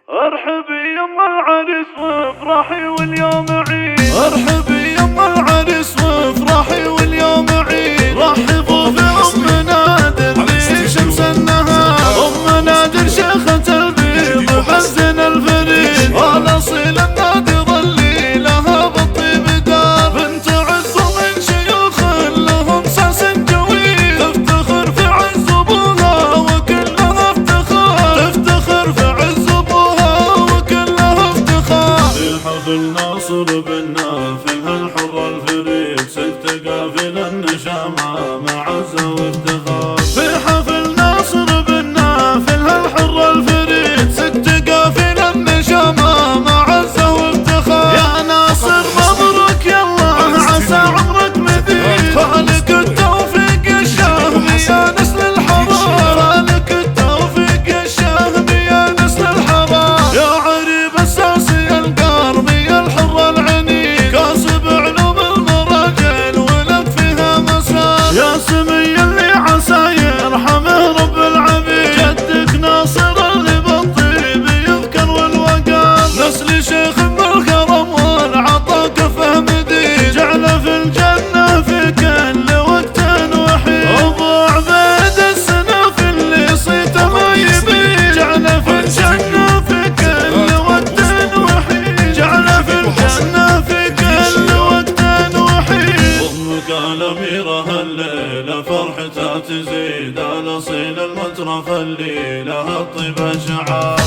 ارحبي يما العريس وافرحي واليوم عيد، ارحبي يما العريس وافرحي واليوم عيد. رحبوا بأم نادر لي شمس النهار، أم نادر شيخة البيض وحزن الفريد، والأصيل النادر اللي لها بالطيب دار. بنت عز من شيوخ لهم ساس جويد، تفتخر في عز ابوها وكلها افتخار، تفتخر في عز ابوها وكلها افتخار. في حفل ناصر بن نافل هالحر الفريد، ست قافل النشامة مع عزة وافتخار. في حفل ناصر بن نافل هالحر الفريد، ست قافل النشامة مع عزة وافتخار. يا ناصر مبروك يالله عسى عمرك مديد، فالك التوفيق الشهمي يا نسل الحرام، فالك التوفيق الشهمي يا نسل الحرام. يا عريب الساسي القرمي الحر العني، كاسب علوم المراجل ولك فيها مسار. يا سمي اللي عسى يرحمه رب العبيد، جدك ناصر اللي بالطيب يذكر والوقار. نسل شيخ بالكرم والعطا كفه مديد، جعله في الجنة في كل وقت وحيد. ابو عبيد السنافي اللي صيته ما يبيد، جعله في الجنة في كل وقت وحيد، جعله في الجنة في كل وقت وحيد. امك الاميرة الليلة فرحتها تزيد، الاصيل المترف اللي لها الطيب شعار.